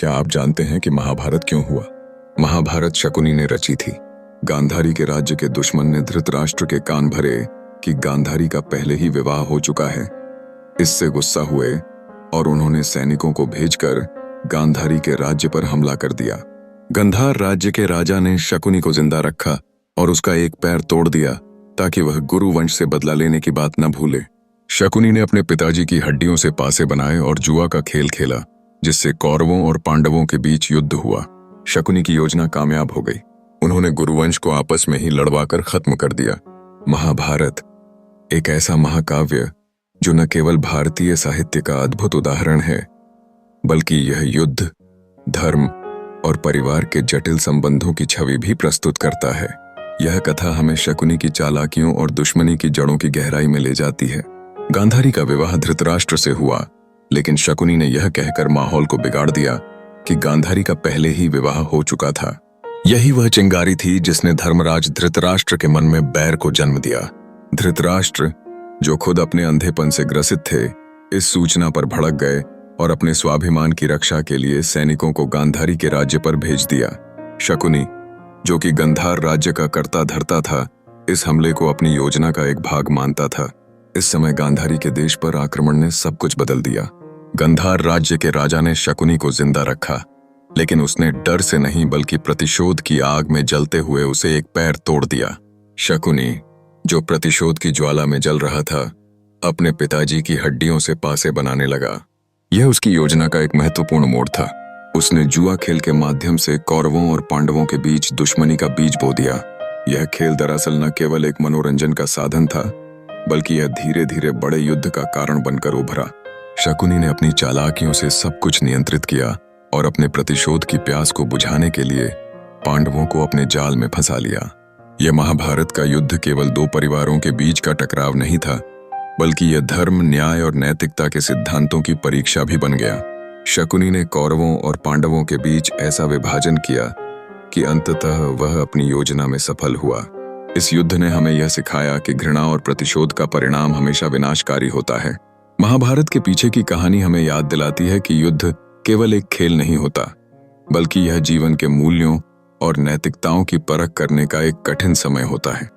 क्या आप जानते हैं कि महाभारत क्यों हुआ? महाभारत शकुनी ने रची थी। गांधारी के राज्य के दुश्मन ने धृतराष्ट्र के कान भरे कि गांधारी का पहले ही विवाह हो चुका है। इससे गुस्सा हुए और उन्होंने सैनिकों को भेजकर गांधारी के राज्य पर हमला कर दिया। गंधार राज्य के राजा ने शकुनी को जिंदा रखा और उसका एक पैर तोड़ दिया ताकि वह गुरु वंश से बदला लेने की बात न भूले। शकुनी ने अपने पिताजी की हड्डियों से पासे बनाए और जुआ का खेल खेला, जिससे कौरवों और पांडवों के बीच युद्ध हुआ। शकुनी की योजना कामयाब हो गई। उन्होंने गुरुवंश को आपस में ही लड़वाकर खत्म कर दिया। महाभारत एक ऐसा महाकाव्य जो न केवल भारतीय साहित्य का अद्भुत उदाहरण है, बल्कि यह युद्ध, धर्म और परिवार के जटिल संबंधों की छवि भी प्रस्तुत करता है। यह कथा हमें शकुनी की चालाकियों और दुश्मनी की जड़ों की गहराई में ले जाती है। गांधारी का विवाह धृतराष्ट्र से हुआ, लेकिन शकुनी ने यह कहकर माहौल को बिगाड़ दिया कि गांधारी का पहले ही विवाह हो चुका था। यही वह चिंगारी थी जिसने धर्मराज धृतराष्ट्र के मन में बैर को जन्म दिया। धृतराष्ट्र, जो खुद अपने अंधेपन से ग्रसित थे, इस सूचना पर भड़क गए और अपने स्वाभिमान की रक्षा के लिए सैनिकों को गांधारी के राज्य पर भेज दिया। शकुनी, जो कि गंधार राज्य का कर्ता धर्ता था, इस हमले को अपनी योजना का एक भाग मानता था। इस समय गांधारी के देश पर आक्रमण ने सब कुछ बदल दिया। गंधार राज्य के राजा ने शकुनी को जिंदा रखा, लेकिन उसने डर से नहीं बल्कि प्रतिशोध की आग में जलते हुए उसे एक पैर तोड़ दिया। शकुनी, जो प्रतिशोध की ज्वाला में जल रहा था, अपने पिताजी की हड्डियों से पासे बनाने लगा। यह उसकी योजना का एक महत्वपूर्ण मोड़ था। उसने जुआ खेल के माध्यम से कौरवों और पांडवों के बीच दुश्मनी का बीज बो दिया। यह खेल दरअसल न केवल एक मनोरंजन का साधन था, बल्कि यह धीरे धीरे बड़े युद्ध का कारण बनकर उभरा। शकुनी ने अपनी चालाकियों से सब कुछ नियंत्रित किया और अपने प्रतिशोध की प्यास को बुझाने के लिए पांडवों को अपने जाल में फंसा लिया। यह महाभारत का युद्ध केवल दो परिवारों के बीच का टकराव नहीं था, बल्कि यह धर्म, न्याय और नैतिकता के सिद्धांतों की परीक्षा भी बन गया। शकुनी ने कौरवों और पांडवों के बीच ऐसा विभाजन किया कि अंततः वह अपनी योजना में सफल हुआ। इस युद्ध ने हमें यह सिखाया कि घृणा और प्रतिशोध का परिणाम हमेशा विनाशकारी होता है। महाभारत के पीछे की कहानी हमें याद दिलाती है कि युद्ध केवल एक खेल नहीं होता, बल्कि यह जीवन के मूल्यों और नैतिकताओं की परख करने का एक कठिन समय होता है।